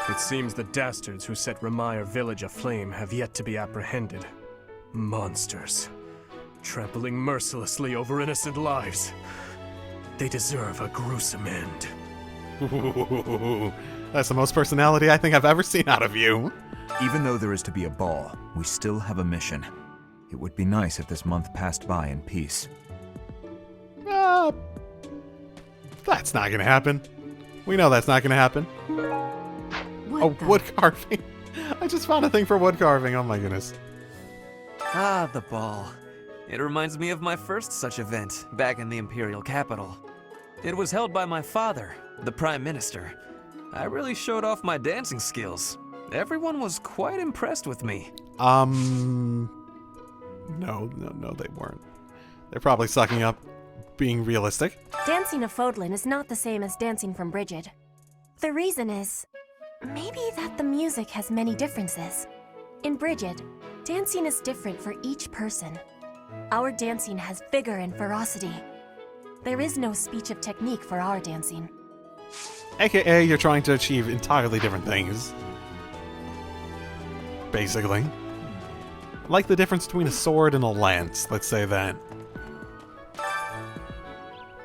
It seems the dastards who set Ramire village aflame have yet to be apprehended. Monsters. Trampling mercilessly over innocent lives. They deserve a gruesome end. Ooh, that's the most personality I think I've ever seen out of you. Even though there is to be a ball, we still have a mission. It would be nice if this month passed by in peace. That's not gonna happen. We know that's not gonna happen. Wood carving. I just found a thing for wood carving. Oh my goodness. Ah, the ball. It reminds me of my first such event, back in the Imperial capital. It was held by my father, the Prime Minister. I really showed off my dancing skills. Everyone was quite impressed with me. No, they weren't. They're probably sucking up being realistic. Dancing a Fodlin is not the same as dancing from Brigid. The reason is, maybe that the music has many differences. In Brigid, dancing is different for each person. Our dancing has vigor and ferocity. There is no speech of technique for our dancing. AKA, you're trying to achieve entirely different things. Basically. Like the difference between a sword and a lance, let's say that.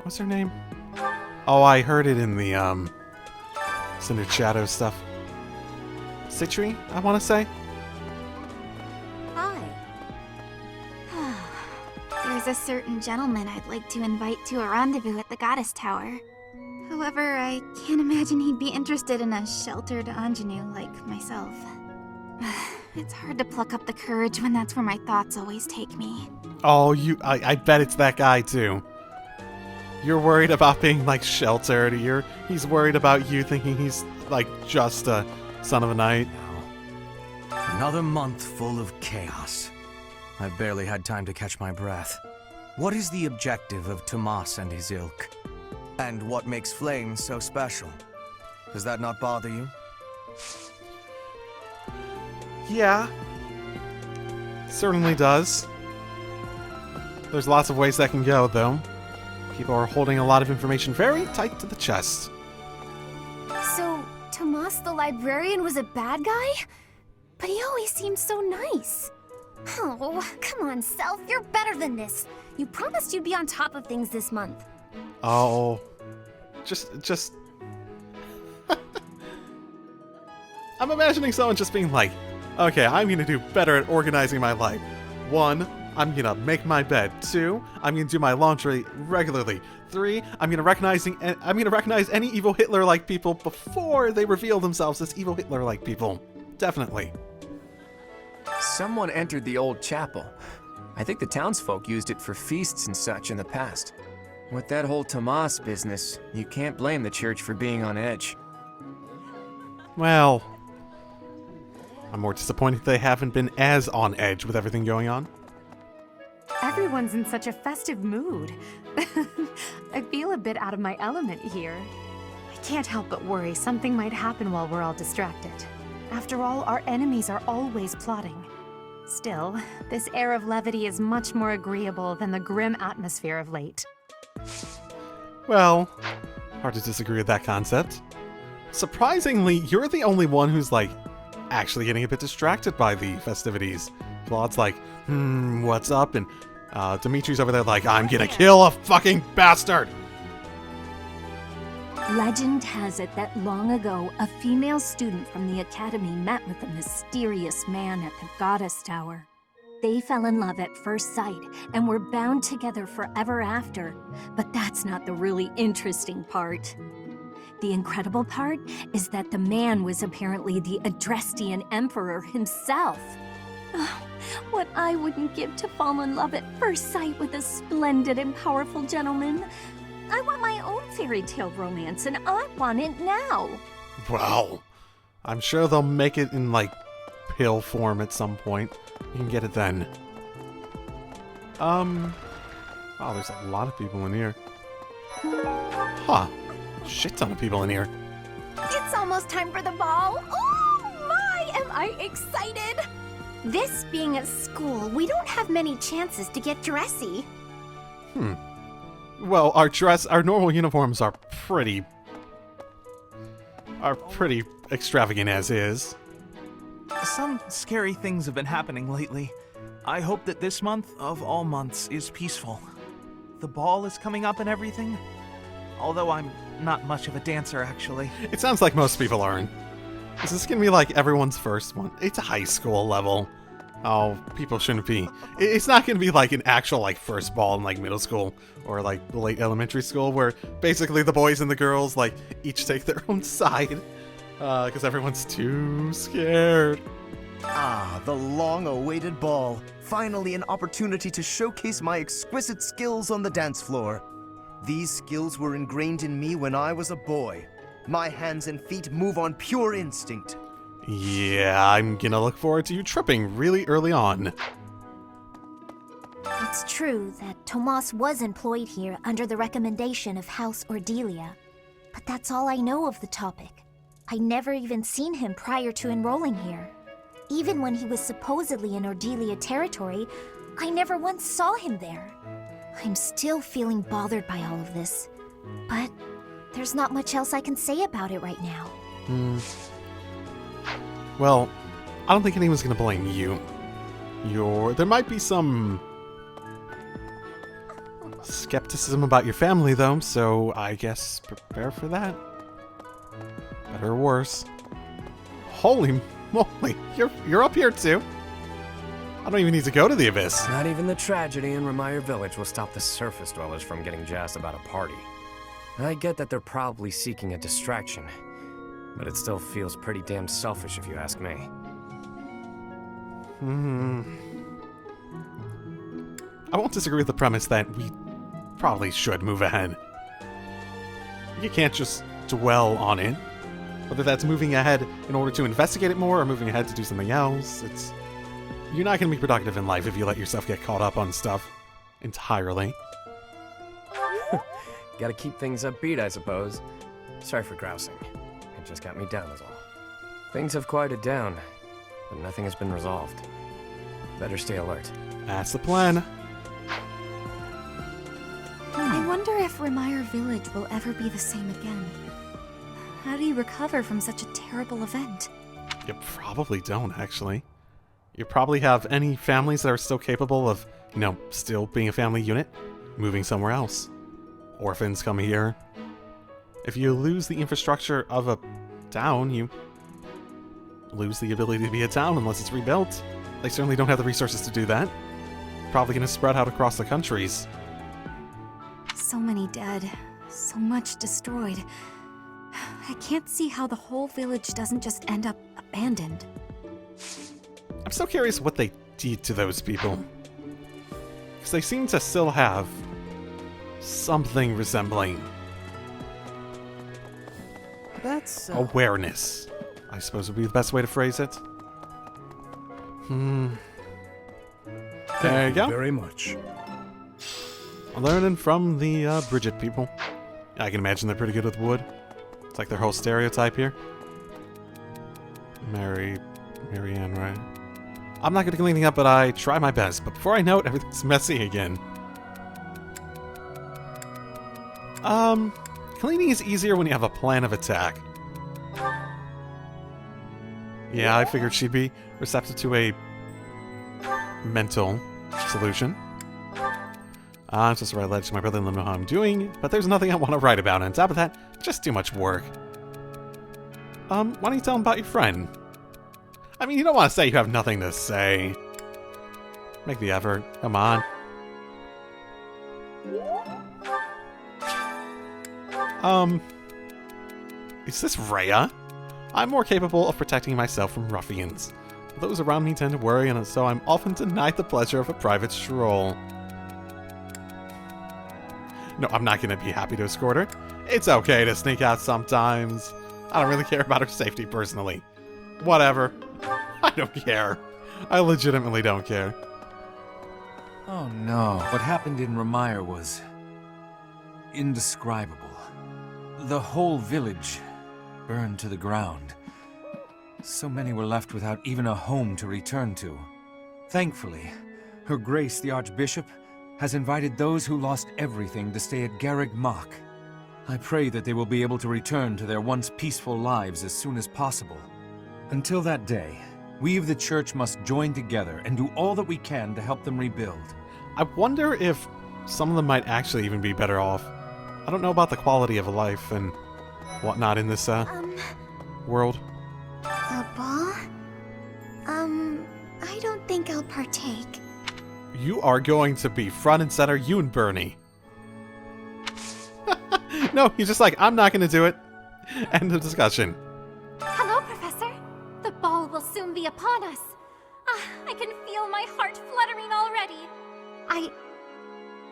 What's her name? Oh, I heard it in the, Cinder Shadow stuff. Citri, I want to say? Hi. There's a certain gentleman I'd like to invite to a rendezvous at the Goddess Tower. However, I can't imagine he'd be interested in a sheltered ingenue like myself. It's hard to pluck up the courage when that's where my thoughts always take me. Oh, I bet it's that guy, too. You're worried about being, like, sheltered. He's worried about you thinking he's, like, just a son of a knight. Another month full of chaos. I've barely had time to catch my breath. What is the objective of Tomas and his ilk? And what makes Flame so special? Does that not bother you? Yeah. Certainly does. There's lots of ways that can go, though. People are holding a lot of information very tight to the chest. So, Tomas the librarian was a bad guy? But he always seemed so nice. Oh, come on, Self, you're better than this. You promised you'd be on top of things this month. Oh. Just... I'm imagining someone just being like, okay, I'm gonna do better at organizing my life. 1, I'm gonna make my bed. 2, I'm gonna do my laundry regularly. 3, I'm gonna recognize any evil Hitler-like people before they reveal themselves as evil Hitler-like people. Definitely. Someone entered the old chapel. I think the townsfolk used it for feasts and such in the past. With that whole Tomas business, you can't blame the church for being on edge. Well, I'm more disappointed they haven't been as on edge with everything going on. Everyone's in such a festive mood. I feel a bit out of my element here. I can't help but worry something might happen while we're all distracted. After all, our enemies are always plotting. Still, this air of levity is much more agreeable than the grim atmosphere of late. Well, hard to disagree with that concept. Surprisingly, you're the only one who's, like, actually getting a bit distracted by the festivities. Claude's like, what's up? And Dimitri's over there like, I'm gonna kill a fucking bastard! Legend has it that long ago, a female student from the academy met with a mysterious man at the Goddess Tower. They fell in love at first sight and were bound together forever after. But that's not the really interesting part. The incredible part is that the man was apparently the Adrestian Emperor himself. Oh, what I wouldn't give to fall in love at first sight with a splendid and powerful gentleman. I want my own fairy tale romance, and I want it now. Wow. I'm sure they'll make it in, like, pill form at some point. You can get it then. Wow, there's a lot of people in here. Huh. Shit ton of people in here. It's almost time for the ball. Oh my, am I excited! This being a school, we don't have many chances to get dressy. Well, our normal uniforms are pretty extravagant as is. Some scary things have been happening lately. I hope that this month, of all months, is peaceful. The ball is coming up and everything. Although I'm not much of a dancer, actually. It sounds like most people aren't. Is this gonna be like everyone's first one? It's a high school level. Oh, people shouldn't be. It's not gonna be like an actual like first ball in like middle school or like late elementary school where basically the boys and the girls like each take their own side because everyone's too scared. Ah, the long-awaited ball. Finally an opportunity to showcase my exquisite skills on the dance floor. These skills were ingrained in me when I was a boy. My hands and feet move on pure instinct. Yeah, I'm gonna look forward to you tripping really early on. It's true that Tomas was employed here under the recommendation of House Ordelia, but that's all I know of the topic. I never even seen him prior to enrolling here. Even when he was supposedly in Ordelia territory, I never once saw him there. I'm still feeling bothered by all of this, but there's not much else I can say about it right now. Well, I don't think anyone's gonna blame you. There might be some skepticism about your family, though, so I guess prepare for that. Better or worse. Holy moly, you're up here too. I don't even need to go to the Abyss. Not even the tragedy in Remire Village will stop the surface dwellers from getting jazzed about a party. I get that they're probably seeking a distraction, but it still feels pretty damn selfish if you ask me. I won't disagree with the premise that we probably should move ahead. You can't just dwell on it. Whether that's moving ahead in order to investigate it more or moving ahead to do something else, you're not going to be productive in life if you let yourself get caught up on stuff entirely. Gotta keep things upbeat, I suppose. Sorry for grousing. It just got me down is all. Things have quieted down, but nothing has been resolved. Better stay alert. That's the plan. I wonder if Remire Village will ever be the same again. How do you recover from such a terrible event? You probably don't, actually. You probably have any families that are still capable of, still being a family unit, moving somewhere else. Orphans come here. If you lose the infrastructure of a town, you lose the ability to be a town unless it's rebuilt. They certainly don't have the resources to do that. Probably going to spread out across the countries. So many dead, so much destroyed. I can't see how the whole village doesn't just end up abandoned. I'm so curious what they did to those people. Because they seem to still have something resembling That's awareness, I suppose would be the best way to phrase it. There you go. Very much. Learning from the Bridget people. I can imagine they're pretty good with wood. It's like their whole stereotype here. Marianne, right? I'm not going to clean anything up, but I try my best. But before I know it, everything's messy again. Cleaning is easier when you have a plan of attack. Yeah, I figured she'd be receptive to a mental solution. I'm supposed to write a letter to my brother and let him know how I'm doing, but there's nothing I want to write about. On top of that, just too much work. Why don't you tell him about your friend? I mean, you don't want to say you have nothing to say. Make the effort. Come on. Is this Rhea? I'm more capable of protecting myself from ruffians. Those around me tend to worry, and so I'm often denied the pleasure of a private stroll. No, I'm not going to be happy to escort her. It's okay to sneak out sometimes. I don't really care about her safety personally. Whatever. I don't care. I legitimately don't care. Oh no. What happened in Remire was indescribable. The whole village burned to the ground. So many were left without even a home to return to. Thankfully, Her Grace the Archbishop has invited those who lost everything to stay at Garreg Mach. I pray that they will be able to return to their once peaceful lives as soon as possible. Until that day, we of the Church must join together and do all that we can to help them rebuild. I wonder if some of them might actually even be better off. I don't know about the quality of life and whatnot in this world. A ball? I don't think I'll partake. You are going to be front and center, you and Bernie. No, he's just like, I'm not going to do it. End of discussion. Hello, Professor. The ball will soon be upon us. I can feel my heart fluttering already. I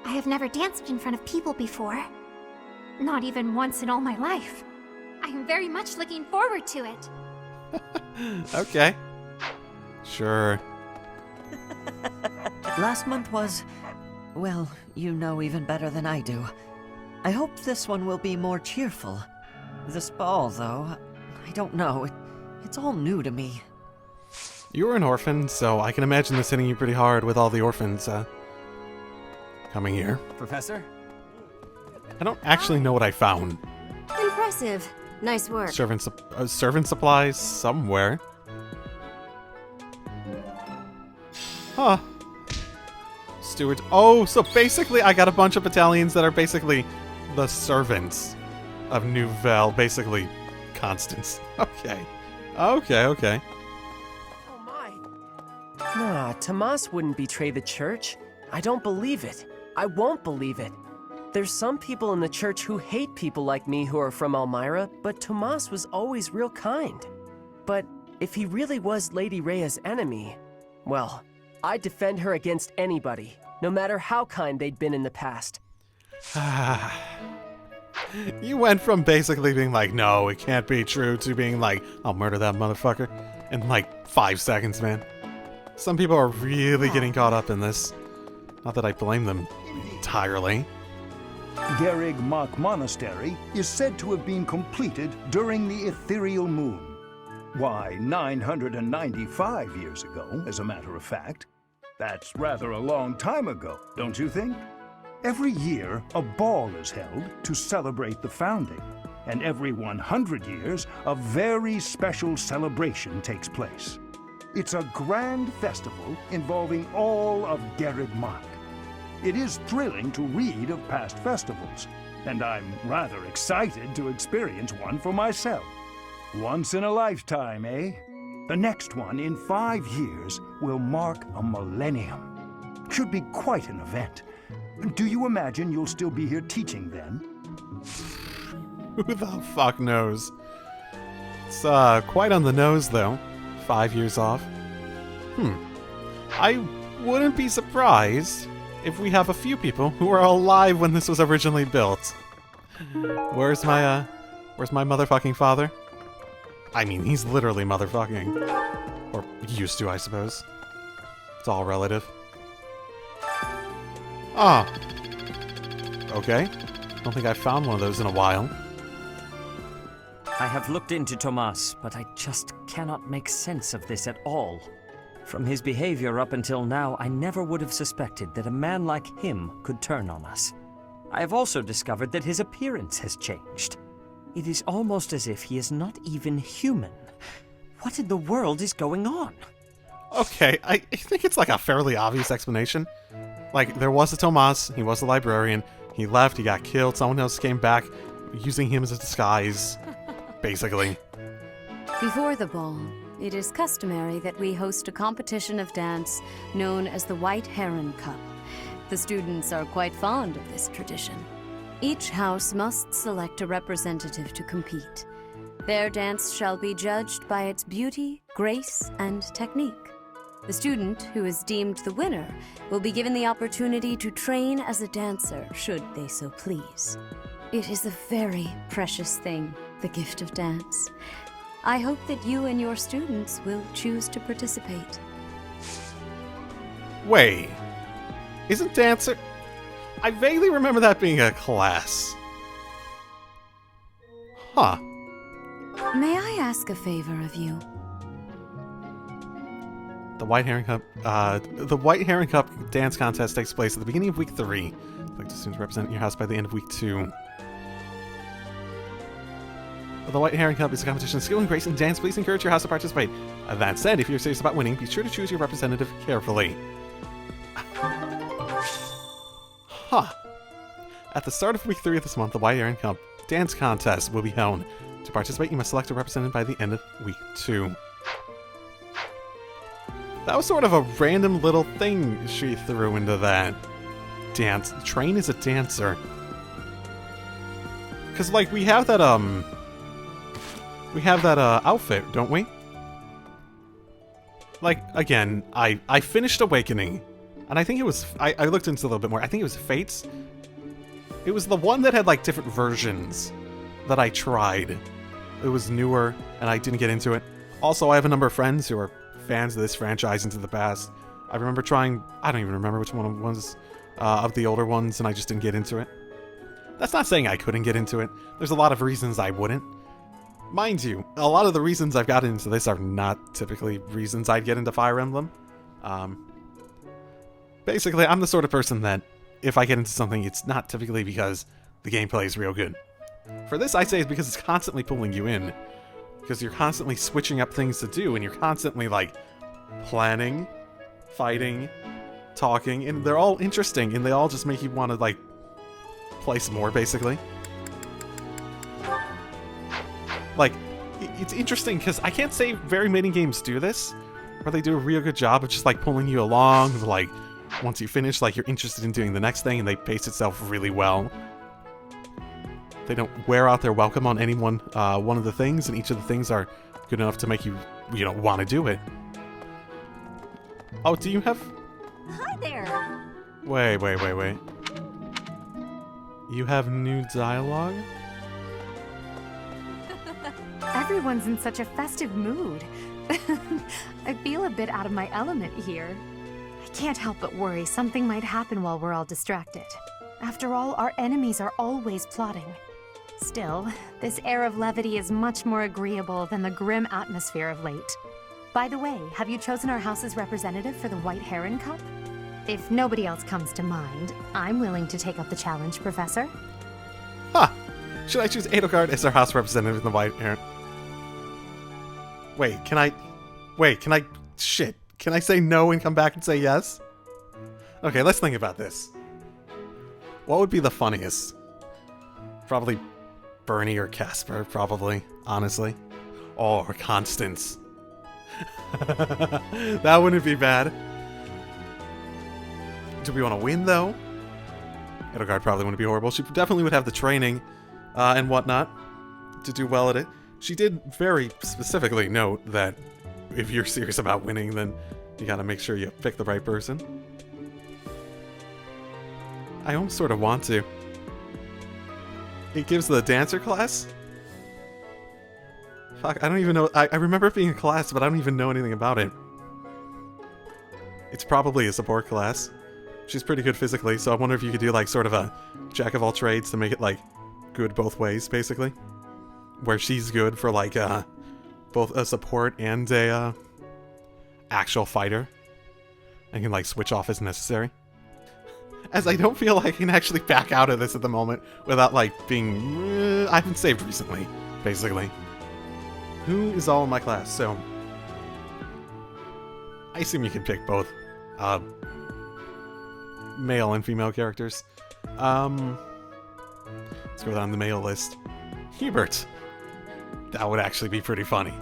have never danced in front of people before. Not even once in all my life. I am very much looking forward to it. Okay. Sure. Last month was, well, you know even better than I do. I hope this one will be more cheerful. This ball, though, I don't know. It's all new to me. You were an orphan, so I can imagine this hitting you pretty hard with all the orphans coming here. Professor? I don't actually know what I found. Impressive. Nice work. Servant supplies somewhere. Huh. Stewards. Oh, so basically I got a bunch of battalions that are basically the servants of Nouvelle. Basically, Constance. Okay. Okay. Oh my. Nah, Tomas wouldn't betray the church. I don't believe it. I won't believe it. There's some people in the church who hate people like me who are from Elmira, but Tomas was always real kind. But if he really was Lady Rhea's enemy, well, I'd defend her against anybody, no matter how kind they'd been in the past. You went from basically being like, no, it can't be true, to being like, I'll murder that motherfucker in like 5 seconds, man. Some people are really getting caught up in this. Not that I blame them entirely. Garreg Mach Monastery is said to have been completed during the ethereal moon. Why, 995 years ago, as a matter of fact. That's rather a long time ago, don't you think? Every year, a ball is held to celebrate the founding, and every 100 years, a very special celebration takes place. It's a grand festival involving all of Garreg Mach. It is thrilling to read of past festivals, and I'm rather excited to experience one for myself. Once in a lifetime, eh? The next one in 5 years will mark a millennium. Should be quite an event. Do you imagine you'll still be here teaching then? Who the fuck knows? It's quite on the nose, though. 5 years off. I wouldn't be surprised if we have a few people who are alive when this was originally built. Where's my motherfucking father? I mean, he's literally motherfucking. Or used to, I suppose. It's all relative. Ah. Okay. Don't think I've found one of those in a while. I have looked into Tomas, but I just cannot make sense of this at all. From his behavior up until now, I never would have suspected that a man like him could turn on us. I have also discovered that his appearance has changed. It is almost as if he is not even human. What in the world is going on? Okay, I think it's like a fairly obvious explanation. Like, there was a Tomas, he was a librarian, he left, he got killed, someone else came back, using him as a disguise, basically. Before the ball, it is customary that we host a competition of dance known as the White Heron Cup. The students are quite fond of this tradition. Each house must select a representative to compete. Their dance shall be judged by its beauty, grace, and technique. The student who is deemed the winner will be given the opportunity to train as a dancer, should they so please. It is a very precious thing, the gift of dance. I hope that you and your students will choose to participate. Wait, isn't dancer... I vaguely remember that being a class. Huh. May I ask a favor of you? The White Heron Cup. The White Heron Cup dance contest takes place at the beginning of week 3. Select a student to represent your house by the end of week 2. The White Heron Cup is a competition of skill and grace in dance. Please encourage your house to participate. That said, if you're serious about winning, be sure to choose your representative carefully. Huh. At the start of week 3 of this month, the White Heron Cup dance contest will be held. To participate, you must select a representative by the end of week 2. That was sort of a random little thing she threw into that. Dance. Train is a dancer. Because, like, we have that, outfit, don't we? Like, again, I finished Awakening. And I think it was... I looked into it a little bit more. I think it was Fates. It was the one that had, like, different versions that I tried. It was newer, and I didn't get into it. Also, I have a number of friends who are fans of this franchise into the past. I remember trying... I don't even remember which one it was of the older ones, and I just didn't get into it. That's not saying I couldn't get into it. There's a lot of reasons I wouldn't. Mind you, a lot of the reasons I've gotten into this are not typically reasons I'd get into Fire Emblem. Basically, I'm the sort of person that if I get into something, it's not typically because the gameplay is real good. For this, I'd say it's because it's constantly pulling you in. Because you're constantly switching up things to do, and you're constantly, like, planning, fighting, talking, and they're all interesting, and they all just make you want to, like, play some more, basically. Like, it's interesting, because I can't say very many games do this, where they do a real good job of just, like, pulling you along, like, once you finish, like, you're interested in doing the next thing, and they pace itself really well. They don't wear out their welcome on any one of the things, and each of the things are good enough to make you, want to do it. Oh, do you have... Hi there! Wait. You have new dialogue? Everyone's in such a festive mood. I feel a bit out of my element here. I can't help but worry something might happen while we're all distracted. After all, our enemies are always plotting. Still, this air of levity is much more agreeable than the grim atmosphere of late. By the way, have you chosen our house's representative for the White Heron Cup? If nobody else comes to mind, I'm willing to take up the challenge, Professor. Huh! Should I choose Edelgard as our house representative in the White Heron? Wait, can I... Shit. Can I say no and come back and say yes? Okay, let's think about this. What would be the funniest? Probably Bernie or Casper, probably, honestly. Or Constance. That wouldn't be bad. Do we want to win, though? Edelgard probably wouldn't be horrible. She definitely would have the training and whatnot to do well at it. She did very specifically note that if you're serious about winning, then you gotta make sure you pick the right person. I almost sort of want to. It gives the dancer class? Fuck, I don't even know. I remember it being a class, but I don't even know anything about it. It's probably a support class. She's pretty good physically, so I wonder if you could do, like, sort of a jack of all trades to make it, like, good both ways, basically. Where she's good for, like, both a support and a, actual fighter. And can, like, switch off as necessary. As I don't feel like I can actually back out of this at the moment without, like, being... I haven't saved recently, basically. Who is all in my class? So... I assume you can pick both, male and female characters. Let's go down the male list. Hubert. That would actually be pretty funny.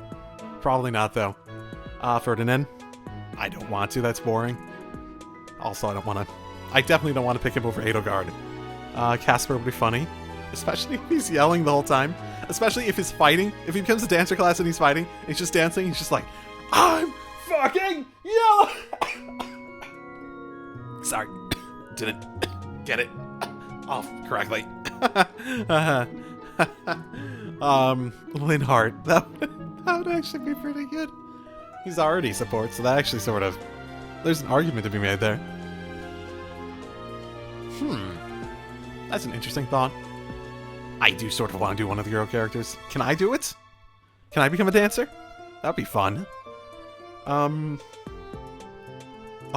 Probably not, though. Ferdinand. I don't want to, that's boring. Also, I definitely don't want to pick him over Edelgard. Casper would be funny. Especially if he's yelling the whole time. Especially if he's fighting. If he becomes a dancer class and he's fighting, and he's just dancing, he's just like, I'm fucking yelling! Sorry. Didn't get it off correctly. Linhardt. That would actually be pretty good. He's already support, so that actually sort of... There's an argument to be made there. That's an interesting thought. I do sort of want to do one of the girl characters. Can I do it? Can I become a dancer? That'd be fun.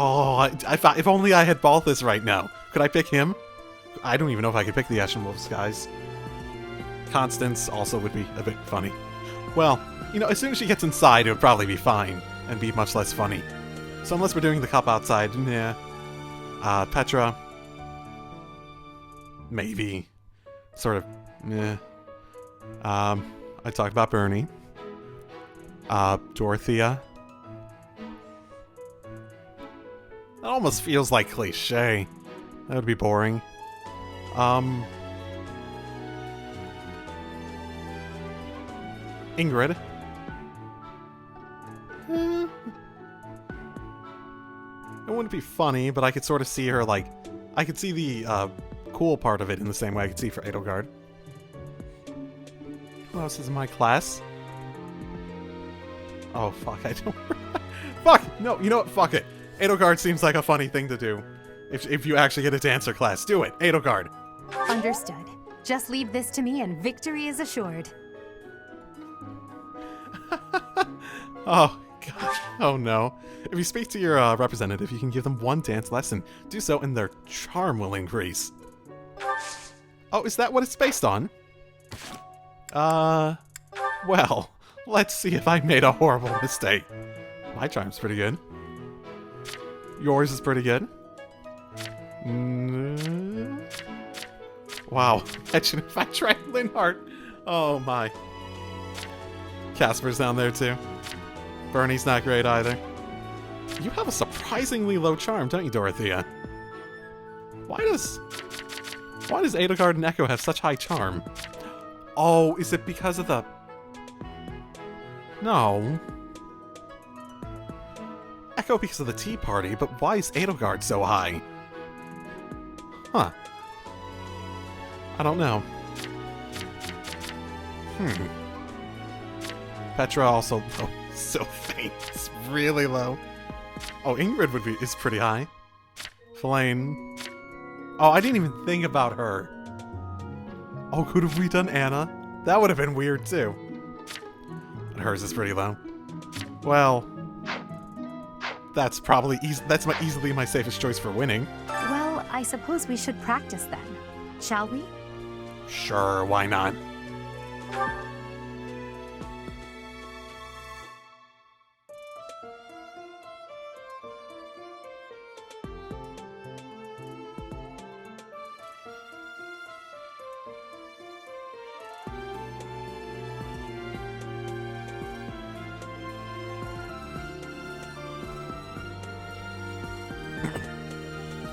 Oh, if only I had Balthus right now. Could I pick him? I don't even know if I could pick the Ashen Wolf's guys. Constance also would be a bit funny. Well, you know, as soon as she gets inside, it would probably be fine and be much less funny. So unless we're doing the cup outside, yeah. Petra. Maybe. Sort of, yeah. I talked about Bernie. Dorothea. That almost feels like cliche. That would be boring. Ingrid. It wouldn't be funny, but I could sort of see her, like... I could see the cool part of it in the same way I could see for Edelgard. Who else is in my class? Oh, fuck, I don't... Fuck! No, you know what? Fuck it. Edelgard seems like a funny thing to do. If you actually get a dancer class, do it. Edelgard. Understood. Just leave this to me and victory is assured. Oh, gosh. Oh, no. If you speak to your representative, you can give them one dance lesson. Do so and their charm will increase. Oh, is that what it's based on? Well, let's see if I made a horrible mistake. My charm's pretty good. Yours is pretty good. Wow. Imagine if I tried Linhardt. Oh, my. Casper's down there, too. Bernie's not great either. You have a surprisingly low charm, don't you, Dorothea? Why does Edelgard and Echo have such high charm? Oh, is it because of the... No. Echo because of the tea party, but why is Edelgard so high? Huh. I don't know. Petra also low. So faint. It's really low. Oh, Ingrid is pretty high. Flame. Oh, I didn't even think about her. Oh, could have we done Anna? That would have been weird too. But hers is pretty low. Well, that's probably easily my safest choice for winning. Well, I suppose we should practice then. Shall we? Sure, why not?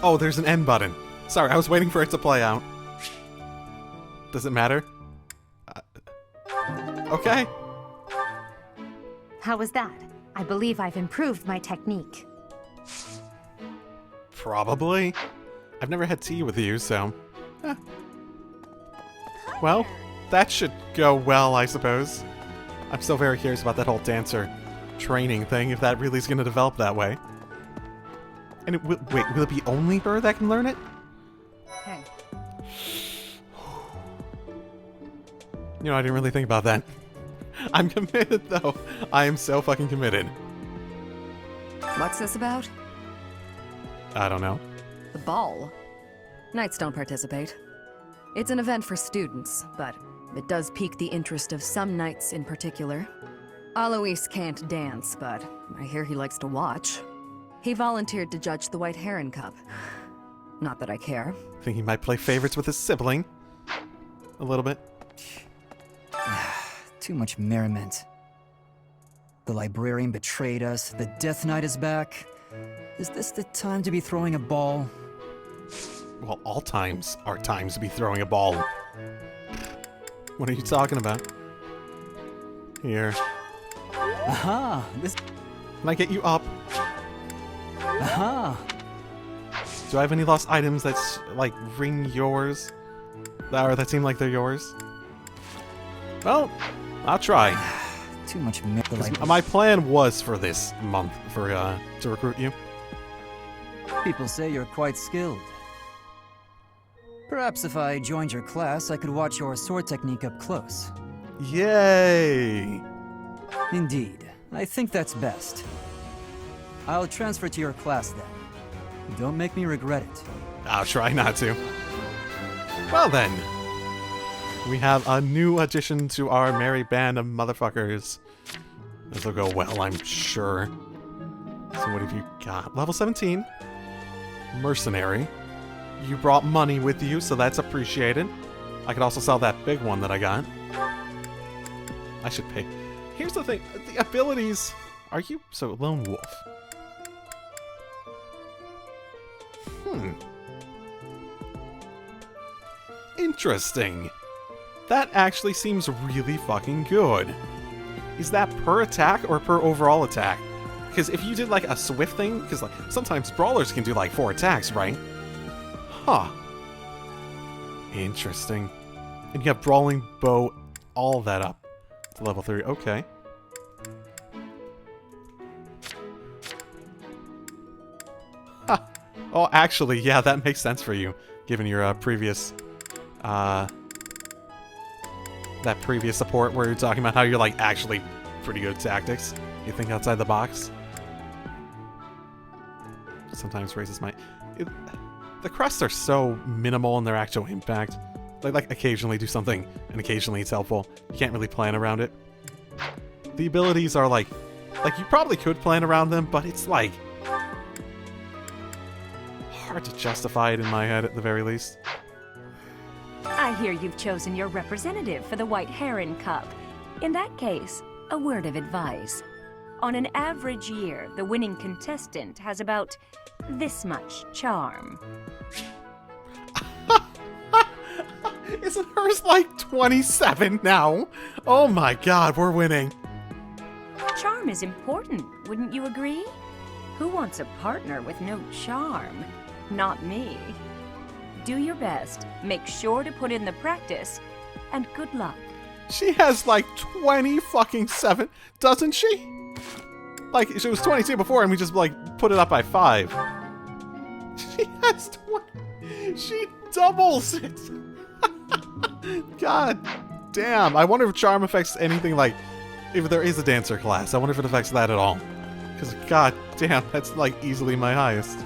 Oh, there's an end button. Sorry, I was waiting for it to play out. Does it matter? Okay. How was that? I believe I've improved my technique. Probably. I've never had tea with you, so... Well, that should go well, I suppose. I'm still very curious about that whole dancer training thing, if that really is going to develop that way. And wait, will it be only her that can learn it? Hey. You know, I didn't really think about that. I'm committed, though. I am so fucking committed. What's this about? I don't know. The ball. Knights don't participate. It's an event for students, but it does pique the interest of some knights in particular. Alois can't dance, but I hear he likes to watch. He volunteered to judge the White Heron Cup. Not that I care. Think he might play favorites with his sibling. A little bit. Too much merriment. The librarian betrayed us, the Death Knight is back. Is this the time to be throwing a ball? Well, all times are times to be throwing a ball. What are you talking about? Here. Aha! This... Can I get you up? Aha! Do I have any lost items that's, like, ring yours? Or that seem like they're yours? Well, I'll try. Too much my plan was for this month, to recruit you. People say you're quite skilled. Perhaps if I joined your class, I could watch your sword technique up close. Yay! Indeed. I think that's best. I'll transfer to your class then. Don't make me regret it. I'll try not to. Well then, we have a new addition to our merry band of motherfuckers. This will go well, I'm sure. So what have you got? Level 17. Mercenary. You brought money with you, so that's appreciated. I could also sell that big one that I got. I should pay. Here's the thing. The abilities... Are you... So, Lone Wolf. Interesting. That actually seems really fucking good. Is that per attack or per overall attack? Because if you did like a swift thing, because like sometimes brawlers can do like 4 attacks, right? Huh. Interesting. And you have brawling bow, all that up to level 3. Okay. Huh. Oh, actually, yeah, that makes sense for you, given your previous, that previous support where you're talking about how you're like actually pretty good at tactics. You think outside the box. Sometimes raises my... the crests are so minimal in their actual impact. They like occasionally do something, and occasionally it's helpful. You can't really plan around it. The abilities are like you probably could plan around them, but it's like hard to justify it in my head at the very least. I hear you've chosen your representative for the White Heron Cup. In that case, a word of advice. On an average year, the winning contestant has about this much charm. Isn't hers like 27 now? Oh my god, we're winning. Charm is important, wouldn't you agree? Who wants a partner with no charm? Not me. Do your best, make sure to put in the practice, and good luck. She has like 20 fucking 7, doesn't she? Like, she was 22 before and we just like put it up by 5. She has 20. She doubles it. God damn. I wonder if charm affects anything like, if there is a dancer class. I wonder if it affects that at all. Because god damn, that's like easily my highest.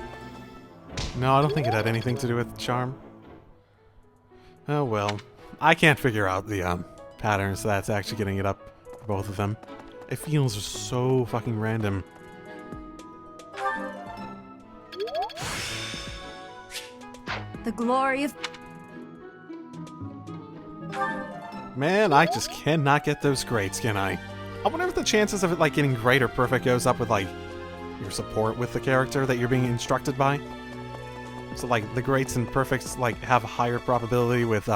No, I don't think it had anything to do with charm. Oh well. I can't figure out the patterns that's actually getting it up for both of them. It feels so fucking random. The glory of... Man, I just cannot get those grades, can I? I wonder if the chances of it like getting great or perfect goes up with like your support with the character that you're being instructed by. So like the greats and perfects like have a higher probability with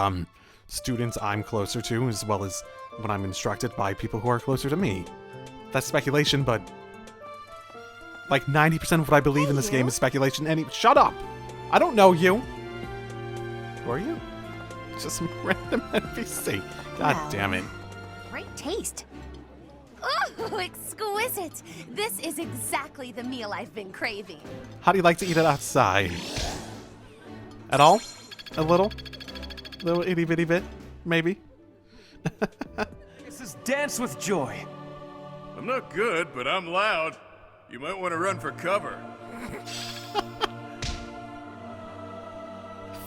students I'm closer to, as well as when I'm instructed by people who are closer to me. That's speculation, but like 90% of what I believe in this game is speculation. Shut up! I don't know you. Who are you? Just some random NPC. God damn it. Great taste. Ooh, exquisite! This is exactly the meal I've been craving. How do you like to eat it outside? At all? A little? Little itty bitty bit? Maybe? This is Dance with Joy. I'm not good, but I'm loud. You might want to run for cover.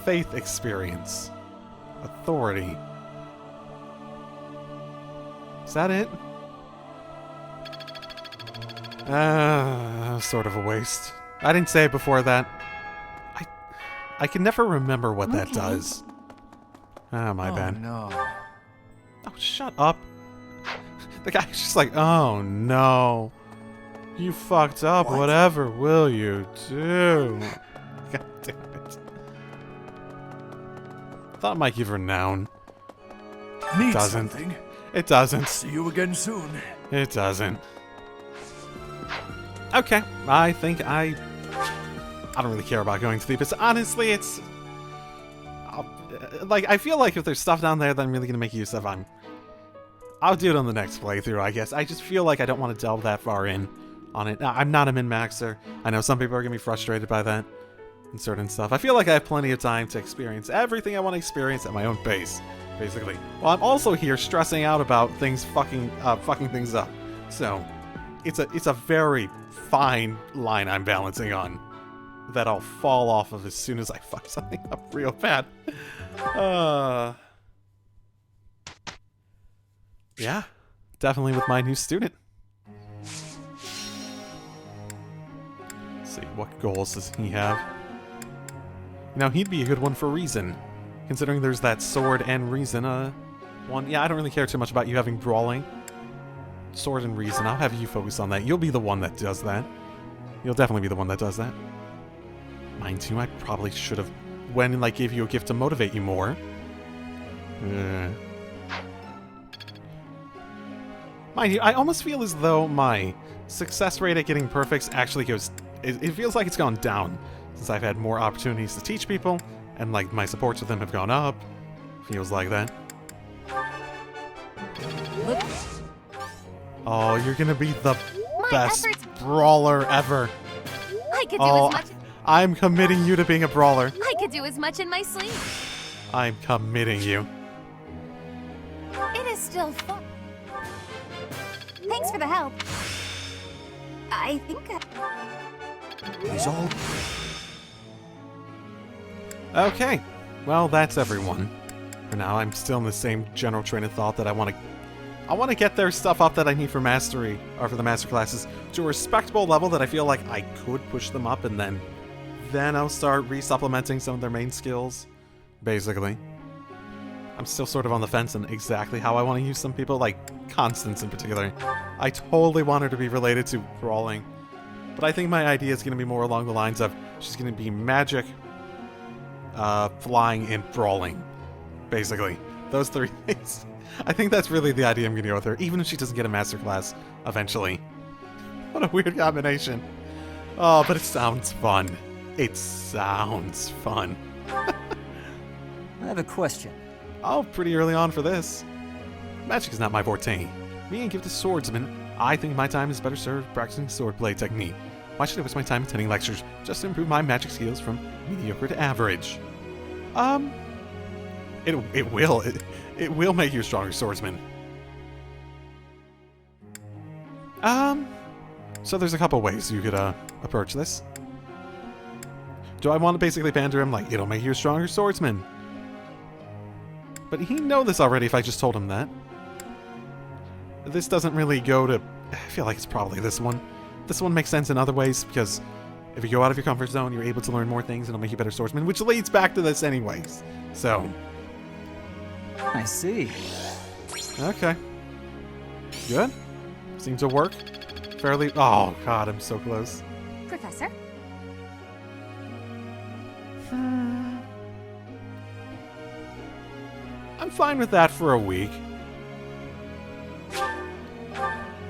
Faith experience. Authority. Is that it? Sort of a waste. I didn't say it before that. I can never remember what that does. Ah, my bad. No. Oh, shut up. The guy's just like, oh no. You fucked up. What? Whatever will you do? God damn it. I thought it might give renown. Need Doesn't. something? It doesn't. See you again soon. It doesn't. Okay, I think I don't really care about going to the abyss. Honestly, it's... like, I feel like if there's stuff down there that I'm really going to make use of, I'll do it on the next playthrough, I guess. I just feel like I don't want to delve that far in on it. Now, I'm not a min-maxer. I know some people are going to be frustrated by that and certain stuff. I feel like I have plenty of time to experience everything I want to experience at my own pace, basically. Well, I'm also here stressing out about things fucking things up. So, it's a very fine line I'm balancing on that I'll fall off of as soon as I fuck something up real bad. Yeah, definitely with my new student. Let's see, what goals does he have? Now, he'd be a good one for reason, considering there's that sword and reason. One, yeah, I don't really care too much about you having brawling. Sword and reason, I'll have you focus on that. You'll be the one that does that. You'll definitely be the one that does that. Mind you, I probably should have went and, like, gave you a gift to motivate you more. Mind you, I almost feel as though my success rate at getting perfects actually goes... It feels like it's gone down since I've had more opportunities to teach people, and, like, my supports with them have gone up. Feels like that. Oh, you're gonna be the best brawler ever. I could do as much. I'm committing you to being a brawler. I could do as much in my sleep. I'm committing you. It is still fun. Thanks for the help. I think He's all... Okay. Well, that's everyone. For now, I'm still in the same general train of thought that I want to get their stuff up that I need for mastery, or for the master classes, to a respectable level that I feel like I could push them up, and then I'll start re-supplementing some of their main skills, basically. I'm still sort of on the fence on exactly how I want to use some people, like Constance in particular. I totally want her to be related to brawling, but I think my idea is going to be more along the lines of she's going to be magic, flying, and brawling, basically. Those three things. I think that's really the idea I'm going to go with her, even if she doesn't get a master class eventually. What a weird combination. Oh, but it sounds fun. It sounds fun. I have a question. Oh, pretty early on for this. Magic is not my forte. Being a gifted swordsman, I think my time is better served practicing swordplay technique. Why should I waste my time attending lectures just to improve my magic skills from mediocre to average? It will make you a stronger swordsman. So there's a couple ways you could approach this. Do I want to basically pander him like, it'll make you a stronger swordsman? But he'd know this already if I just told him that. This doesn't really go to... I feel like it's probably this one. This one makes sense in other ways, because if you go out of your comfort zone, you're able to learn more things, and it'll make you a better swordsman, which leads back to this anyways. So... I see. Okay. Good. Seems to work. Fairly... Oh, God, I'm so close. Professor? I'm fine with that for a week.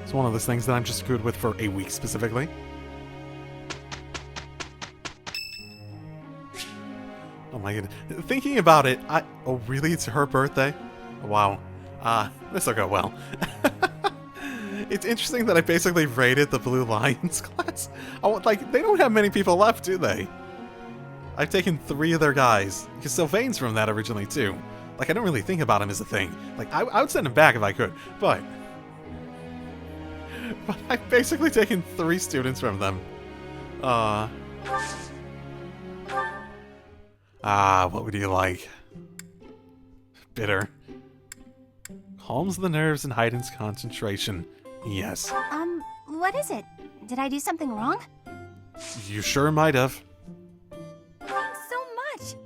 It's one of those things that I'm just good with for a week specifically. Oh my goodness. Thinking about it, oh really? It's her birthday? Wow. This'll go well. It's interesting that I basically raided the Blue Lions class. They don't have many people left, do they? I've taken 3 of their guys. Because Sylvain's from that originally, too. Like, I don't really think about him as a thing. Like, I would send him back if I could, but I've basically taken 3 students from them. What would you like? Bitter. Calms the nerves and heightens concentration. Yes. What is it? Did I do something wrong? You sure might have. Thanks so much.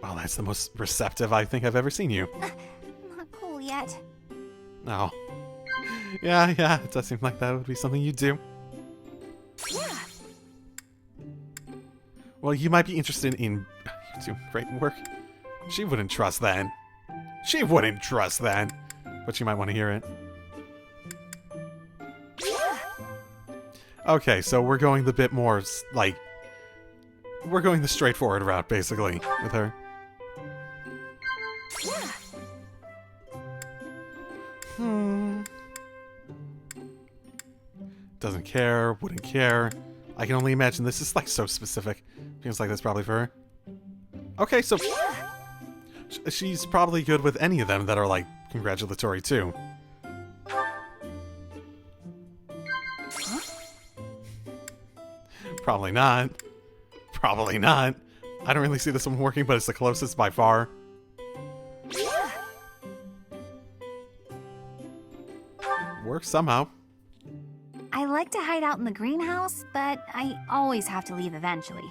Well, that's the most receptive I think I've ever seen you. Not cool yet. Oh. Yeah, it does seem like that would be something you'd do. Yeah. Well, you might be interested in... You do great work. She wouldn't trust that. She wouldn't trust that. But you might want to hear it. Okay, so we're going the bit more, like... We're going the straightforward route, basically, with her. Doesn't care, wouldn't care. I can only imagine this is, like, so specific. Feels like that's probably for her. Okay, so... She's probably good with any of them that are, like, congratulatory, too. Probably not. Probably not. I don't really see this one working, but it's the closest by far. Works somehow. I like to hide out in the greenhouse, but I always have to leave eventually.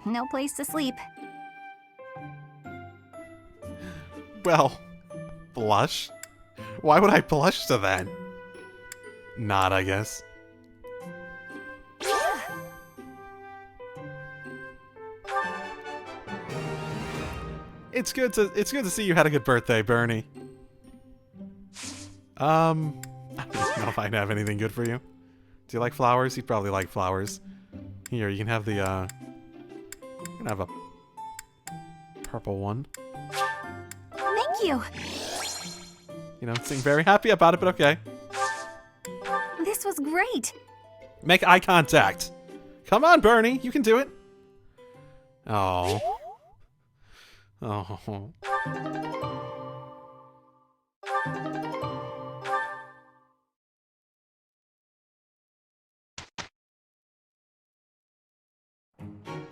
No place to sleep. Well, blush? Why would I blush to that? Not, I guess. It's good to see you had a good birthday, Bernie. I don't know if I have anything good for you. Do you like flowers? You probably like flowers. Here, you can have the you can have a purple one. Thank you. You don't seem very happy about it, but okay. This was great. Make eye contact. Come on, Bernie, you can do it. Oh. Oh.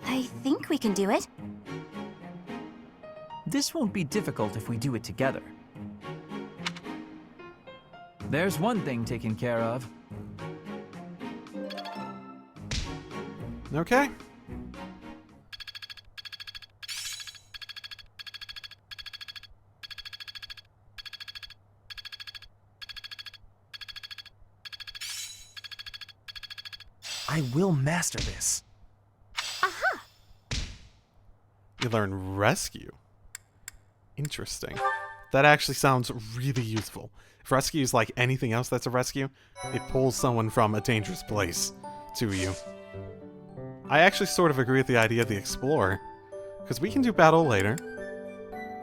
I think we can do it. This won't be difficult if we do it together. There's one thing taken care of. Okay. I will master this. Aha! You learn rescue. Interesting. That actually sounds really useful. If rescue is like anything else that's a rescue, it pulls someone from a dangerous place to you. I actually sort of agree with the idea of the explorer, because we can do battle later.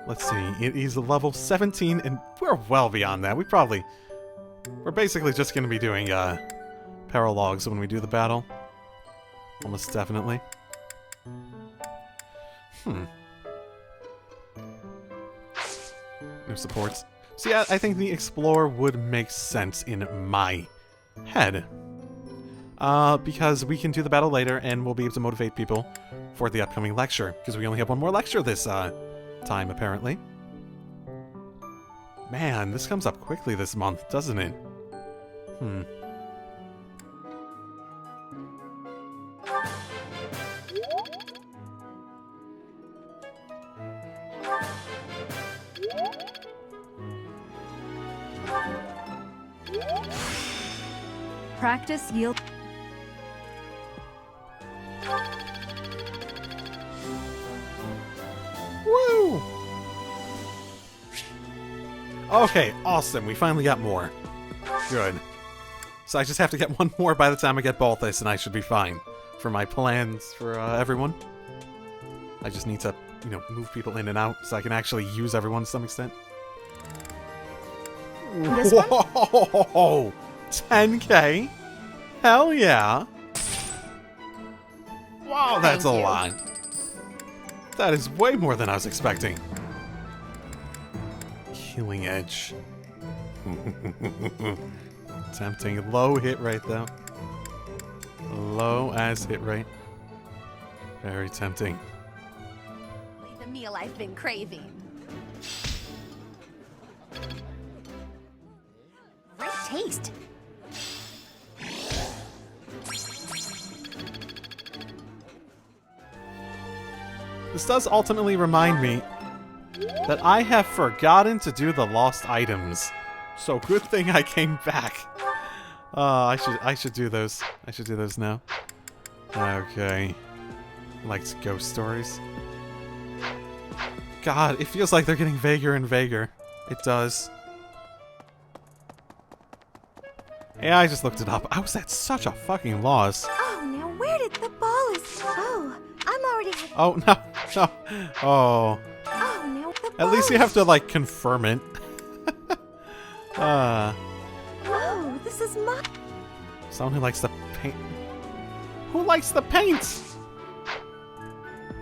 Let's see, it is level 17, and we're well beyond that. We're basically just going to be doing paralogs when we do the battle. Almost definitely. New supports. So yeah, I think the Explorer would make sense in my head. Because we can do the battle later and we'll be able to motivate people for the upcoming lecture. Because we only have one more lecture this time, apparently. Man, this comes up quickly this month, doesn't it? Practice yield. Woo! Okay, awesome. We finally got more. Good. So I just have to get one more by the time I get Balthus, and I should be fine for my plans for everyone. I just need to, you know, move people in and out so I can actually use everyone to some extent. This one? Whoa! 10k? Hell yeah! Wow, that's a lot. That is way more than I was expecting. Healing Edge. Tempting. Low hit rate, though. Low as hit rate. Very tempting. The meal I've been craving. Great taste. This does ultimately remind me that I have forgotten to do the lost items. So good thing I came back. I should do those. I should do those now. Okay. Likes ghost stories. God, it feels like they're getting vaguer and vaguer. It does. Yeah, I just looked it up. I was at such a fucking loss. Oh, now where did the ball is? Oh, I'm already. Oh, no. No. Oh. Oh, now the At least you have to, like, confirm it. Oh, this is my. Someone who likes the paint. Who likes the paint?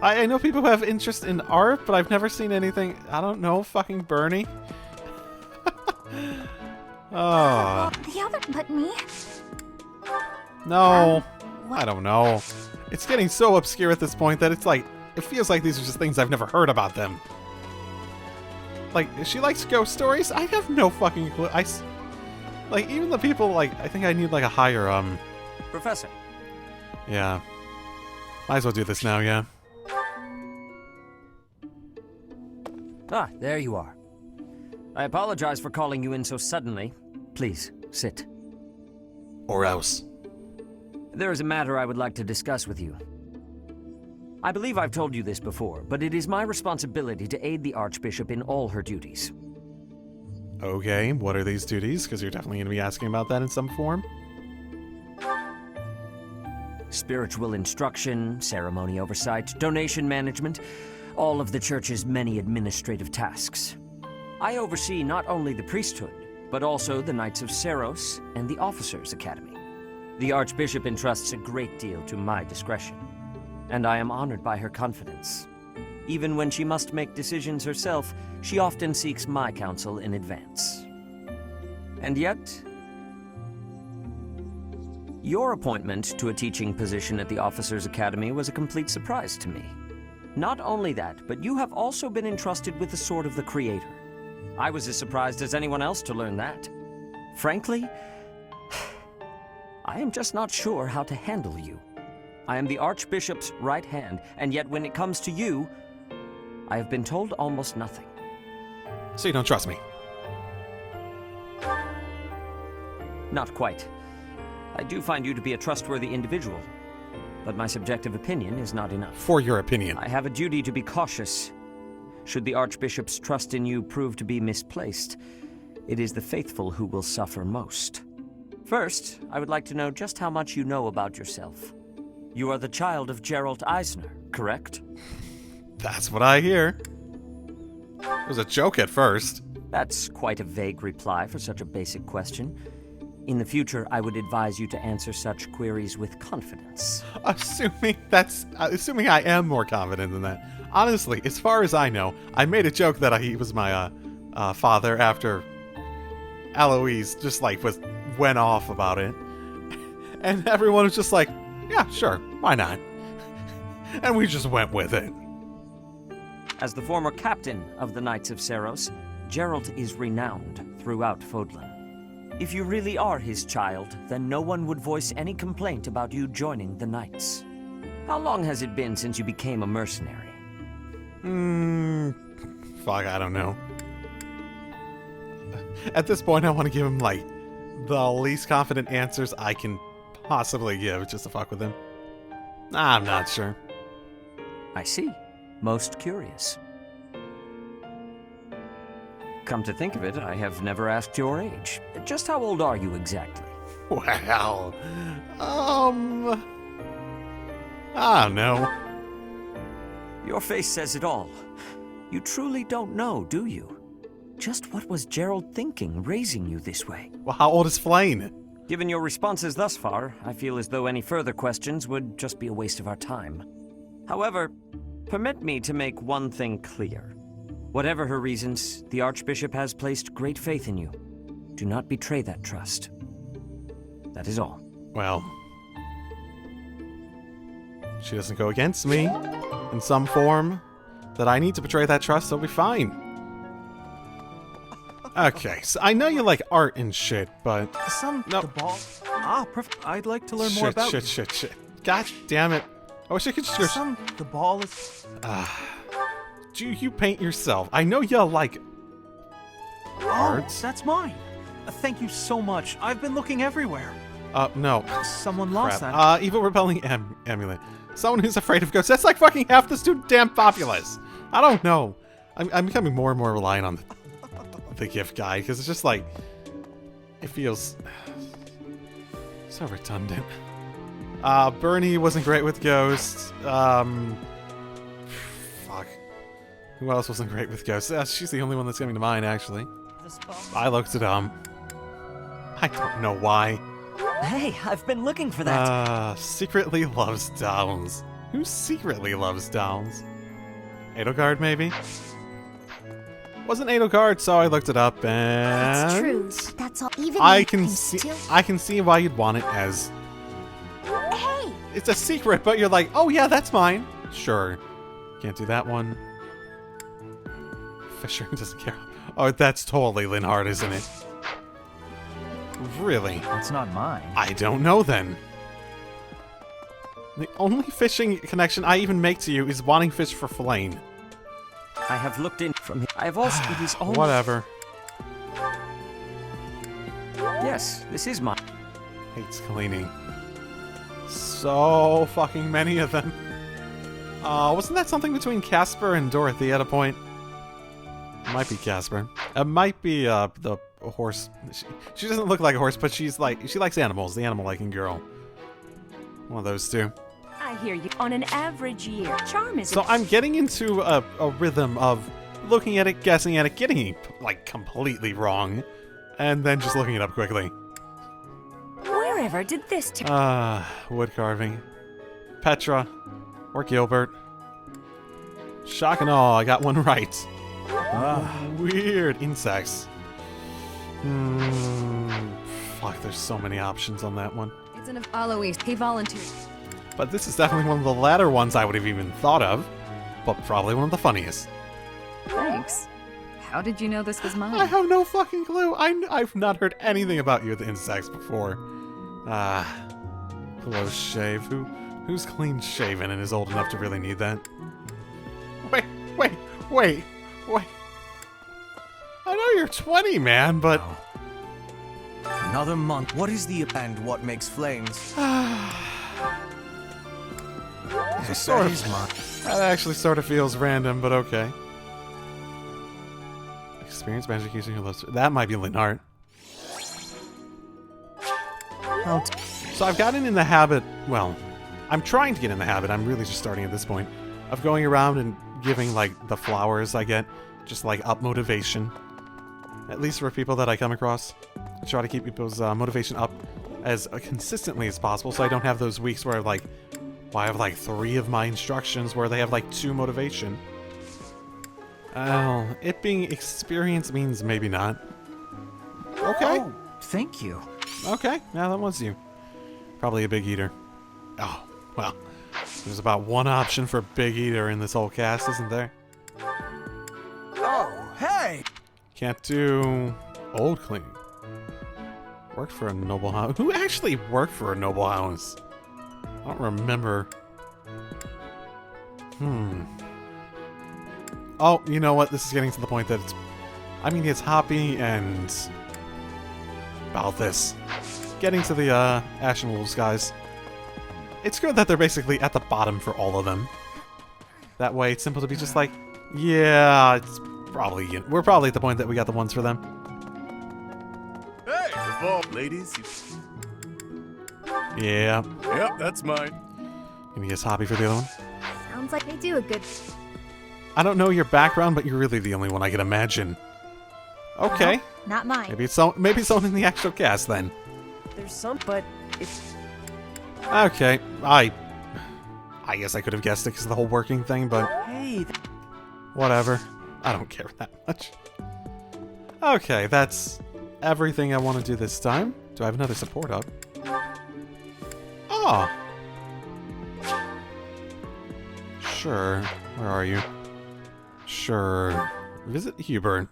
I know people who have interest in art, but I've never seen anything. I don't know, fucking Bernie. Oh. The other, but me? No. I don't know. It's getting so obscure at this point that it's like, it feels like these are just things I've never heard about them. Like, she likes ghost stories? I have no fucking clue. Like, even the people, like, I think I need, like, a higher, Professor. Yeah. Might as well do this now, yeah. Ah, there you are. I apologize for calling you in so suddenly. Please, sit. Or else. There is a matter I would like to discuss with you. I believe I've told you this before, but it is my responsibility to aid the Archbishop in all her duties. Okay, what are these duties? Because you're definitely going to be asking about that in some form. Spiritual instruction, ceremony oversight, donation management, all of the church's many administrative tasks. I oversee not only the priesthood, but also the Knights of Seros and the Officers' Academy. The Archbishop entrusts a great deal to my discretion, and I am honored by her confidence. Even when she must make decisions herself, she often seeks my counsel in advance. And yet, your appointment to a teaching position at the Officers' Academy was a complete surprise to me. Not only that, but you have also been entrusted with the Sword of the Creator. I was as surprised as anyone else to learn that. Frankly, I am just not sure how to handle you. I am the Archbishop's right hand, and yet when it comes to you, I have been told almost nothing. So you don't trust me? Not quite. I do find you to be a trustworthy individual, but my subjective opinion is not enough. For your opinion. I have a duty to be cautious. Should the Archbishop's trust in you prove to be misplaced, it is the faithful who will suffer most. First, I would like to know just how much you know about yourself. You are the child of Gerald Eisner, correct? That's what I hear. It was a joke at first. That's quite a vague reply for such a basic question. In the future, I would advise you to answer such queries with confidence. Assuming I am more confident than that. Honestly, as far as I know, I made a joke that he was my father after Eloise just like went off about it. And everyone was just like, yeah, sure, why not? And we just went with it. As the former captain of the Knights of Seros, Gerald is renowned throughout Fodlan. If you really are his child, then no one would voice any complaint about you joining the Knights. How long has it been since you became a mercenary? Fuck, I don't know. At this point, I want to give him, like, the least confident answers I can possibly give, just to fuck with him. I'm not sure. I see. Most curious. Come to think of it, I have never asked your age. Just how old are you exactly? Well, I don't know. Your face says it all. You truly don't know, do you? Just what was Gerald thinking, raising you this way? Well, how old is Flane? Given your responses thus far, I feel as though any further questions would just be a waste of our time. However, permit me to make one thing clear. Whatever her reasons, the Archbishop has placed great faith in you. Do not betray that trust. That is all. Well, she doesn't go against me in some form that I need to betray that trust, so we'll be fine. Okay, so I know you like art and shit, but... The ball... Ah, perfect. I'd like to learn more about you. Shit. God damn it. I wish I could just... The ball is... Do you paint yourself? I know you like... art. Oh, that's mine. Thank you so much. I've been looking everywhere. No. Someone lost that. Evil Repelling Amulet. Someone who's afraid of ghosts. That's like fucking half the student damn populace. I don't know. I'm becoming more and more reliant on the gift guide, because it's just like... it feels... so redundant. Bernie wasn't great with ghosts. Fuck. Who else wasn't great with ghosts? She's the only one that's coming to mind, actually. I looked it up. I don't know why. Hey, I've been looking for that. Secretly loves dolls. Who secretly loves dolls? Edelgard, maybe? Wasn't Edelgard, so I looked it up, and... It's true. That's all. Even I can see why you'd want it as... Hey, it's a secret, but you're like, oh yeah, that's mine. Sure. Can't do that one. Fisher doesn't care. Oh, that's totally Linhardt, isn't it? Really? It's not mine. I don't know then. The only fishing connection I even make to you is wanting fish for Flame. I have looked in from him. I have also it is all Whatever. Yes, this is mine. Hates cleaning. So fucking many of them. Wasn't that something between Casper and Dorothy at a point? It might be Casper. It might be the horse. She doesn't look like a horse, but she likes animals. The animal-liking girl. One of those two. I hear you. On an average year, charm is. So I'm getting into a rhythm of looking at it, guessing at it, getting it like completely wrong, and then just looking it up quickly. Wherever did this Wood carving. Petra. Or Gilbert. Shock and awe, I got one right. Weird. Insects. Fuck, there's so many options on that one. It's an Alois. He volunteered. But this is definitely one of the latter ones I would have even thought of. But probably one of the funniest. Thanks. How did you know this was mine? I have no fucking clue. I've not heard anything about you with the insects before. Close shave. Who's clean shaven and is old enough to really need that? Wait. I know you're 20, man, but... Another month. What is the... And what makes flames? That actually sort of feels random, but okay. Experience magic using your list. That might be Linhardt. So I've gotten in the habit, well, I'm trying to get in the habit, I'm really just starting at this point, of going around and giving, like, the flowers I get, just, like, up motivation. At least for people that I come across. I try to keep people's motivation up as consistently as possible, so I don't have those weeks where, like, I have, like, 3 of my instructions where they have, like, 2 motivation. Oh, it being experience means maybe not. Okay. Oh, thank you. Okay, yeah, that was you. Probably a big eater. Oh, well, there's about one option for big eater in this whole cast, isn't there? Oh, hey! Can't do old cleaning. Worked for a noble house. Who actually worked for a noble house? I don't remember. Oh, you know what? This is getting to the point that it's... I mean, it's Hoppy and... Balthus. Getting to the Ashen Wolves guys. It's good that they're basically at the bottom for all of them. That way, it's simple to be just like, yeah, it's probably... We're probably at the point that we got the ones for them. Hey, the ball, ladies. Yeah. Yep, that's mine. Gonna guess Hoppy for the other one? Sounds like they do a good... I don't know your background, but you're really the only one I can imagine. Okay. Not mine. Maybe it's someone in the actual cast then. There's some, but if... Okay, I guess I could have guessed it because of the whole working thing, but... Hey... Whatever. I don't care that much. Okay, that's everything I want to do this time. Do I have another support up? Oh! Sure. Where are you? Sure. Visit Hubert.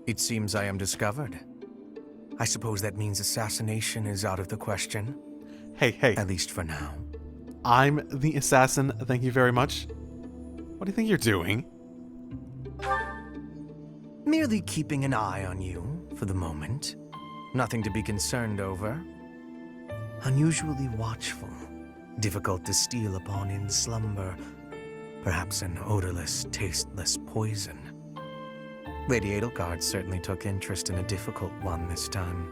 It seems I am discovered. I suppose that means assassination is out of the question. Hey. At least for now. I'm the assassin, thank you very much. What do you think you're doing? Merely keeping an eye on you, for the moment. Nothing to be concerned over. Unusually watchful. Difficult to steal upon in slumber. Perhaps an odorless, tasteless poison. Lady Edelgard certainly took interest in a difficult one this time.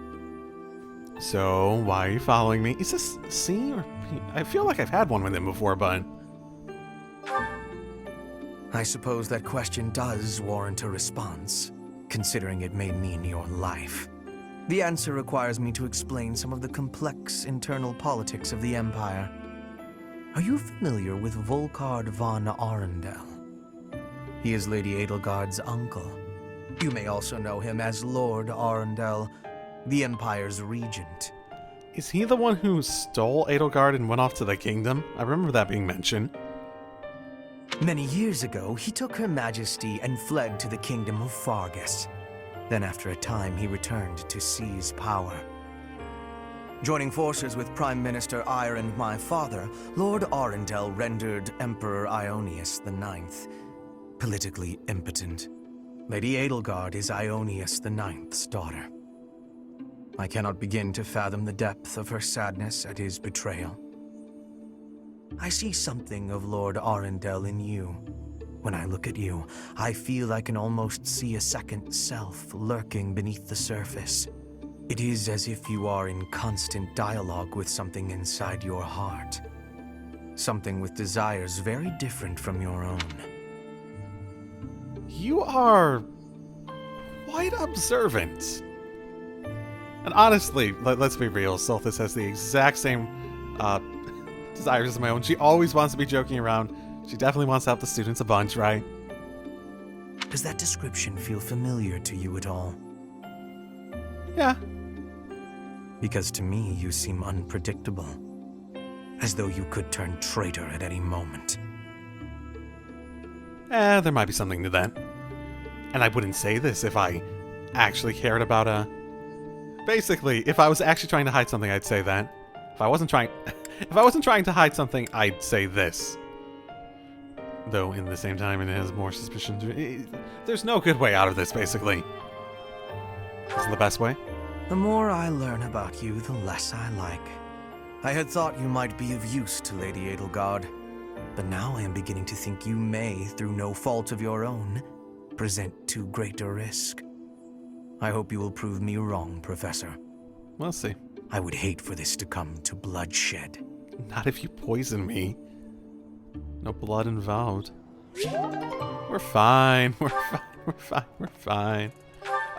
So, why are you following me? Is this C or P? I feel like I've had one with him before, but... I suppose that question does warrant a response, considering it may mean your life. The answer requires me to explain some of the complex internal politics of the Empire. Are you familiar with Volkard von Arundel? He is Lady Edelgard's uncle. You may also know him as Lord Arundel, the Empire's regent. Is he the one who stole Edelgard and went off to the kingdom? I remember that being mentioned. Many years ago, he took Her Majesty and fled to the kingdom of Fargus. Then after a time, he returned to seize power. Joining forces with Prime Minister Heir and my father, Lord Arundel rendered Emperor Ionius IX politically impotent. Lady Edelgard is Ionius IX's daughter. I cannot begin to fathom the depth of her sadness at his betrayal. I see something of Lord Arundel in you. When I look at you, I feel I can almost see a second self lurking beneath the surface. It is as if you are in constant dialogue with something inside your heart. Something with desires very different from your own. You are quite observant. And honestly, let's be real, Solthis has the exact same desires as my own. She always wants to be joking around. She definitely wants to help the students a bunch, right? Does that description feel familiar to you at all? Yeah. Because to me, you seem unpredictable. As though you could turn traitor at any moment. There might be something to that. And I wouldn't say this if I actually cared about Basically, if I was actually trying to hide something, I'd say that. If I wasn't trying to hide something, I'd say this. Though, in the same time, it has more suspicion. There's no good way out of this, basically. This is the best way. The more I learn about you, the less I like. I had thought you might be of use to Lady Edelgard, but now I am beginning to think you may, through no fault of your own, present too great a risk. I hope you will prove me wrong, Professor. We'll see. I would hate for this to come to bloodshed. Not if you poison me. No blood involved. We're fine. We're fine. We're fine. We're fine.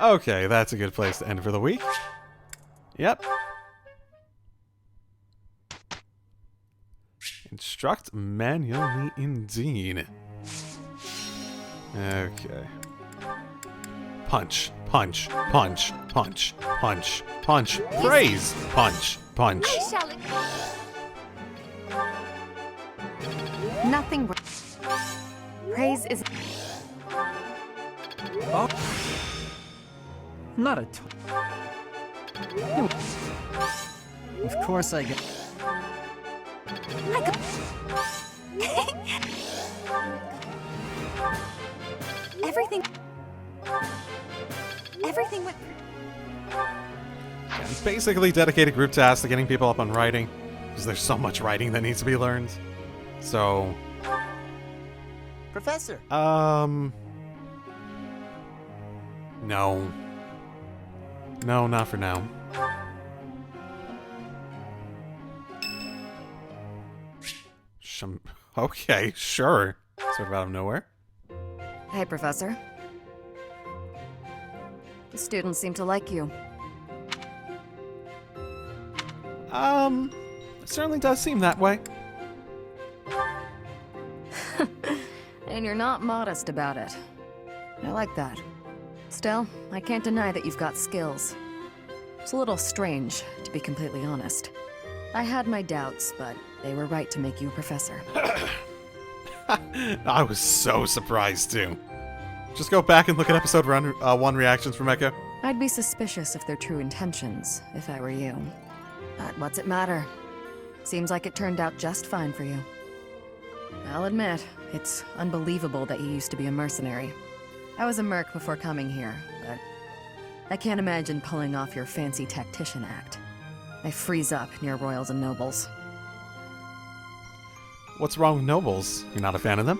Okay, that's a good place to end for the week. Yep. Instruct manually indeed. Okay. Punch, punch, punch, punch, punch, punch, praise, punch, punch. Nothing. Praise is. Oh. Not at all. Of course I get. Everything went. Basically, dedicated group tasks to getting people up on writing, because there's so much writing that needs to be learned. So. Professor. No. No, not for now. Okay, sure. Sort of out of nowhere. Hey, Professor. The students seem to like you. It certainly does seem that way. And you're not modest about it. I like that. Still, I can't deny that you've got skills. It's a little strange, to be completely honest. I had my doubts, but they were right to make you a professor. I was so surprised, too. Just go back and look at episode 1 reactions from Echo. I'd be suspicious of their true intentions, if I were you. But what's it matter? Seems like it turned out just fine for you. I'll admit, it's unbelievable that you used to be a mercenary. I was a merc before coming here, but I can't imagine pulling off your fancy tactician act. I freeze up near royals and nobles. What's wrong with nobles? You're not a fan of them?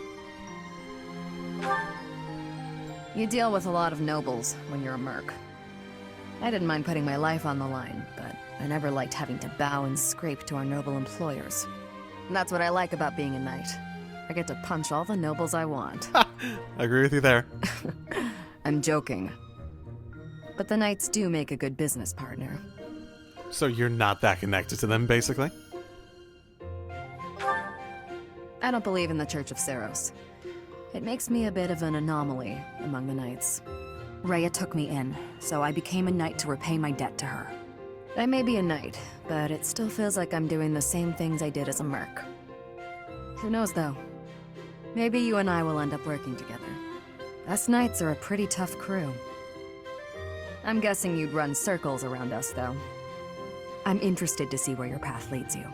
You deal with a lot of nobles when you're a merc. I didn't mind putting my life on the line, but I never liked having to bow and scrape to our noble employers. And that's what I like about being a knight. I get to punch all the nobles I want. I agree with you there. I'm joking. But the knights do make a good business partner. So you're not that connected to them, basically? I don't believe in the Church of Seros. It makes me a bit of an anomaly among the knights. Rhea took me in, so I became a knight to repay my debt to her. I may be a knight, but it still feels like I'm doing the same things I did as a merc. Who knows, though? Maybe you and I will end up working together. Us knights are a pretty tough crew. I'm guessing you'd run circles around us, though. I'm interested to see where your path leads you.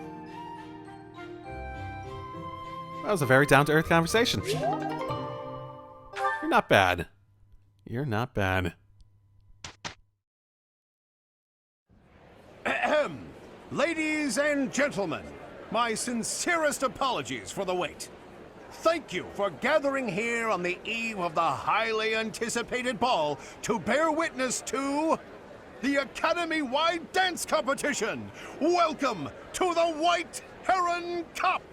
That was a very down-to-earth conversation. You're not bad. You're not bad. Ahem. Ladies and gentlemen, my sincerest apologies for the wait. Thank you for gathering here on the eve of the highly anticipated ball to bear witness to the Academy-wide dance competition. Welcome to the White Heron Cup.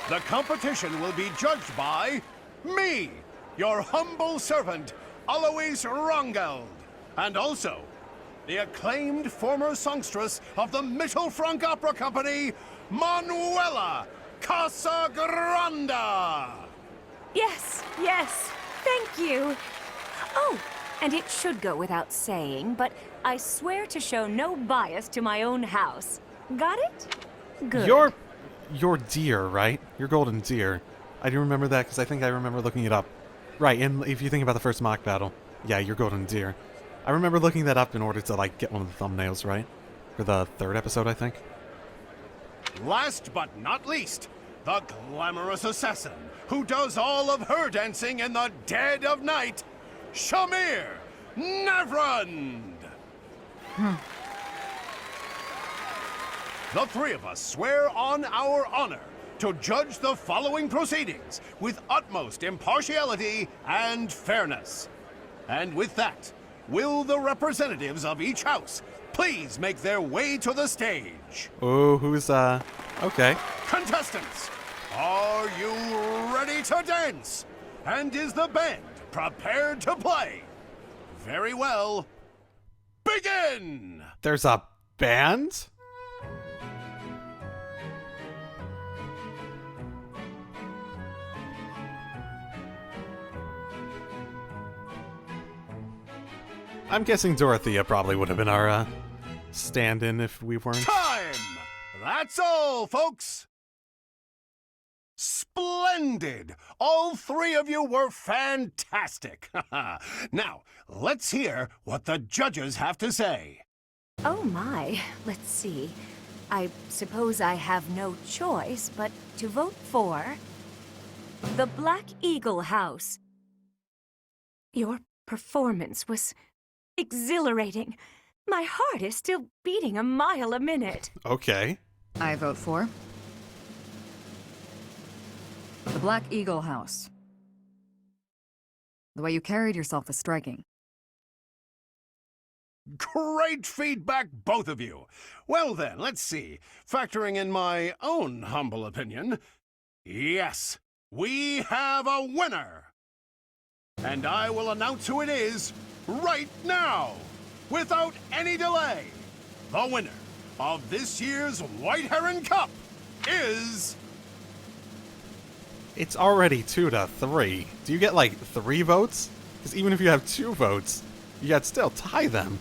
The competition will be judged by me, your humble servant, Alois Rongeld, and also the acclaimed former songstress of the Mittelfrank Opera Company, Manuela Casagranda. Yes, yes, thank you. Oh, and it should go without saying, but I swear to show no bias to my own house. Got it? Good. Your deer, right? Your golden deer. I do remember that because I think I remember looking it up. Right, and if you think about the first mock battle, yeah, your golden deer. I remember looking that up in order to, like, get one of the thumbnails, right? For the 3rd episode, I think. Last but not least, the glamorous assassin who does all of her dancing in the dead of night, Shamir Navrand. The three of us swear on our honor to judge the following proceedings with utmost impartiality and fairness. And with that, will the representatives of each house please make their way to the stage? Oh, who's, okay. Contestants, are you ready to dance? And is the band prepared to play? Very well. Begin! There's a band? I'm guessing Dorothea probably would have been our stand-in if we weren't. Time! That's all, folks! Splendid! All three of you were fantastic! Now, let's hear what the judges have to say. Oh my, let's see. I suppose I have no choice but to vote for the Black Eagle House. Your performance was exhilarating. My heart is still beating a mile a minute. Okay. I vote for the Black Eagle House. The way you carried yourself was striking. Great feedback, both of you. Well then, let's see. Factoring in my own humble opinion, yes, we have a winner. And I will announce who it is right now, without any delay. The winner of this year's White Heron Cup is... It's already 2-3. Do you get, like, 3 votes? Because even if you have 2 votes, you gotta still tie them.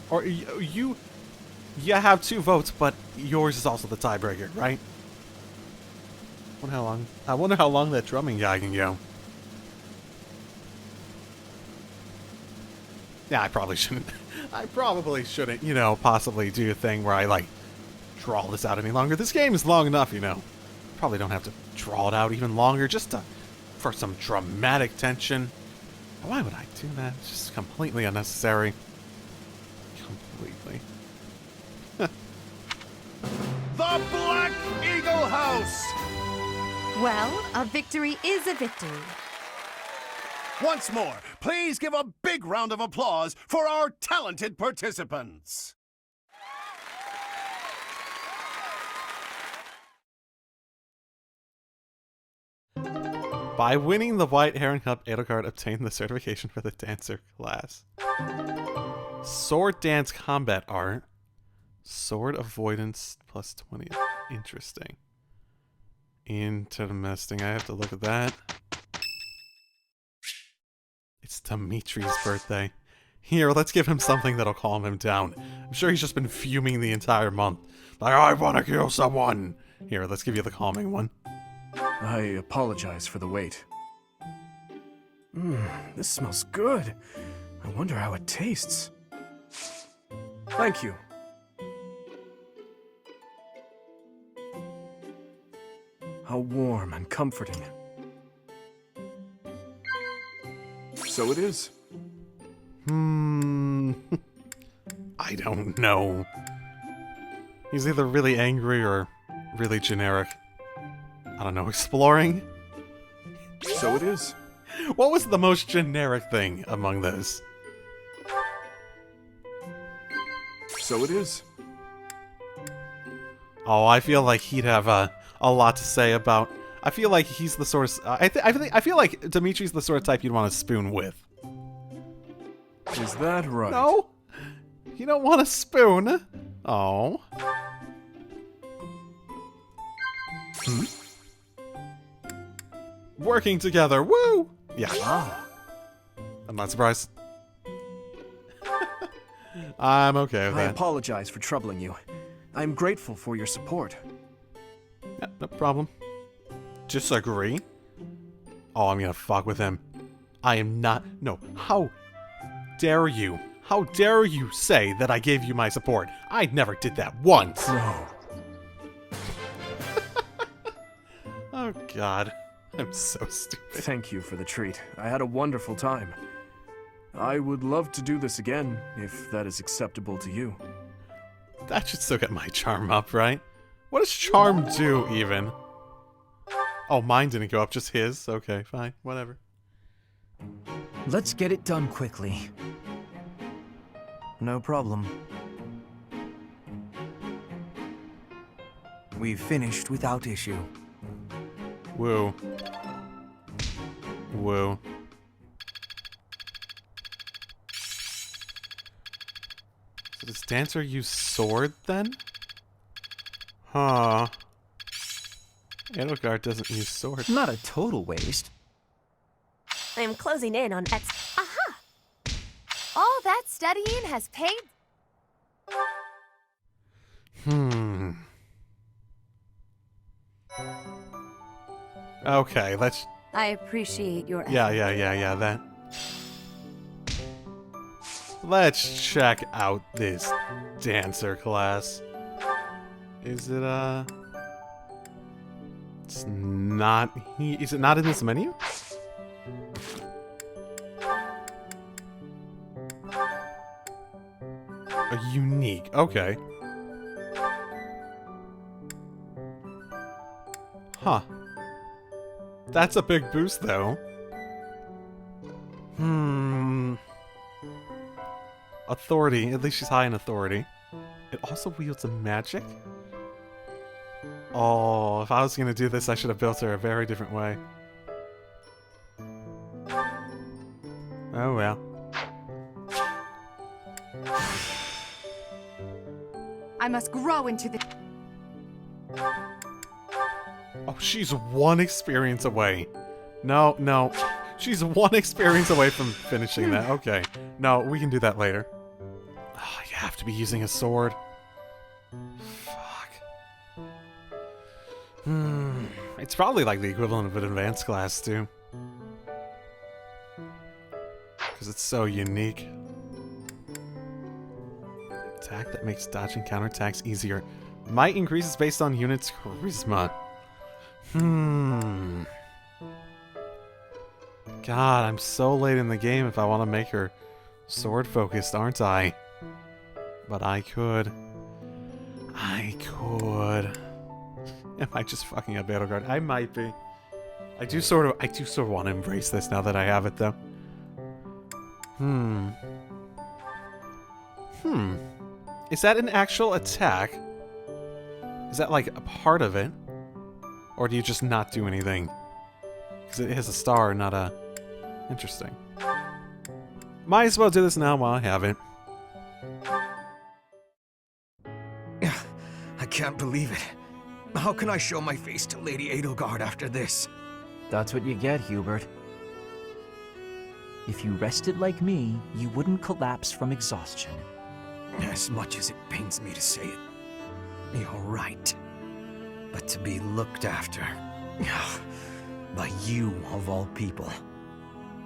Or you have 2 votes, but yours is also the tiebreaker, right? I wonder how long that drumming guy can go. Yeah, I probably shouldn't, you know, possibly do a thing where I, like, draw this out any longer. This game is long enough, you know. Probably don't have to draw it out even longer, just for some dramatic tension. Why would I do that? It's just completely unnecessary. Completely. The Black Eagle House! Well, a victory is a victory. Once more, please give a big round of applause for our talented participants. By winning the White Heron Cup, Edelgard obtained the certification for the dancer class. Sword dance combat art. Sword avoidance plus 20. Interesting. Interesting. I have to look at that. It's Dimitri's birthday. Here, let's give him something that'll calm him down. I'm sure he's just been fuming the entire month. Like, I want to kill someone. Here, let's give you the calming one. I apologize for the wait. This smells good. I wonder how it tastes. Thank you. How warm and comforting. So it is. I don't know. He's either really angry or really generic. I don't know, exploring? So it is. What was the most generic thing among those? So it is. Oh, I feel like he'd have a lot to say about... I feel like he's the sort of... I feel like Dimitri's the sort of type you'd want to spoon with. Is that right? No? You don't want a spoon? Oh. Working together, woo! Yeah. I'm not surprised. I'm okay with I that. apologize for troubling you. I'm grateful for your support. Yeah, no problem. Disagree? Oh, I'm gonna fuck with him. I am not... No, how dare you? How dare you say that I gave you my support? I never did that once! No. Oh, God. I'm so stupid. Thank you for the treat. I had a wonderful time. I would love to do this again, if that is acceptable to you. That should still get my charm up, right? What does charm do, even? Oh, mine didn't go up, just his? Okay, fine, whatever. Let's get it done quickly. No problem. We've finished without issue. Woo. Woo. So does Dancer use sword, then? Huh. Edelgard doesn't use sword. Not a total waste. I am closing in on Aha! All that studying has paid. Okay, let's... I appreciate your effort. Yeah, that. Let's check out this Dancer class. Is it, It's not... Is it not in this menu? Unique, okay. Huh. That's a big boost, though. Authority. At least she's high in authority. It also wields a magic? Oh, if I was gonna do this, I should have built her a very different way. Oh well. I must grow into the... Oh, she's one experience away. No. She's one experience away from finishing that. Okay. No, we can do that later. Oh, you have to be using a sword. Fuck. It's probably like the equivalent of an advanced class, too. Because it's so unique. Attack that makes dodging counterattacks easier. Might increases based on units' charisma. God, I'm so late in the game if I want to make her sword focused, aren't I? But I could. Am I just fucking up Battleguard? I might be. I do sort of want to embrace this now that I have it, though. Is that an actual attack? Is that like a part of it? Or do you just not do anything? Because it has a star, not a... Interesting. Might as well do this now while I have it. I can't believe it. How can I show my face to Lady Edelgard after this? That's what you get, Hubert. If you rested like me, you wouldn't collapse from exhaustion. As much as it pains me to say it, you're right. But to be looked after by you of all people,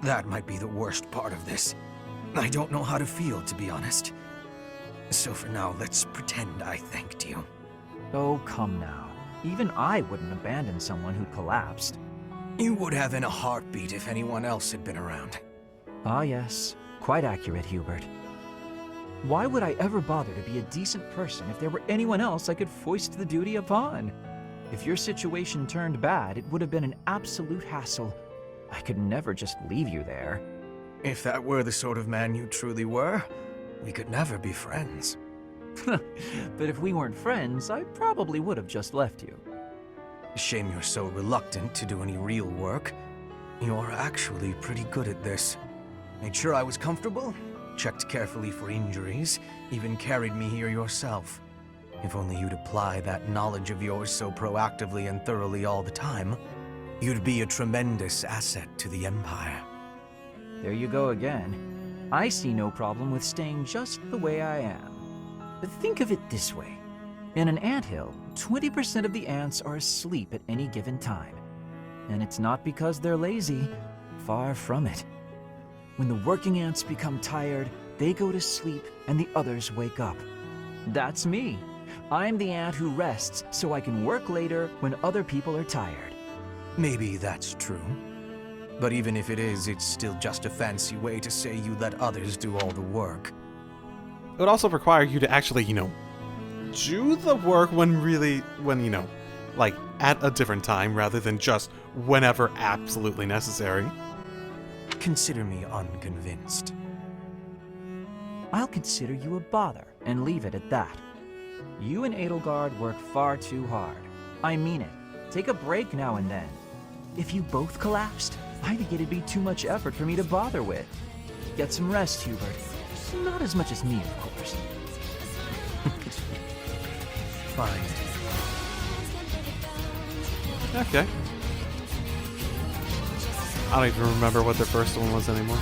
that might be the worst part of this. I don't know how to feel, to be honest. So for now, let's pretend I thanked you. Oh, come now. Even I wouldn't abandon someone who collapsed. You would have in a heartbeat if anyone else had been around. Ah yes, quite accurate, Hubert. Why would I ever bother to be a decent person if there were anyone else I could foist the duty upon? If your situation turned bad, it would have been an absolute hassle. I could never just leave you there. If that were the sort of man you truly were, we could never be friends. But if we weren't friends, I probably would have just left you. Shame you're so reluctant to do any real work. You're actually pretty good at this. Made sure I was comfortable, checked carefully for injuries, even carried me here yourself. If only you'd apply that knowledge of yours so proactively and thoroughly all the time, you'd be a tremendous asset to the Empire. There you go again. I see no problem with staying just the way I am. But think of it this way. In an anthill, 20% of the ants are asleep at any given time. And it's not because they're lazy. Far from it. When the working ants become tired, they go to sleep and the others wake up. That's me. I'm the ant who rests so I can work later when other people are tired. Maybe that's true. But even if it is, it's still just a fancy way to say you let others do all the work. It would also require you to actually, do the work when, like, at a different time rather than just whenever absolutely necessary. Consider me unconvinced. I'll consider you a bother and leave it at that. You and Edelgard work far too hard. I mean it. Take a break now and then. If you both collapsed, I think it'd be too much effort for me to bother with. Get some rest, Hubert. Not as much as me, of course. Fine. Okay. I don't even remember what the first one was anymore.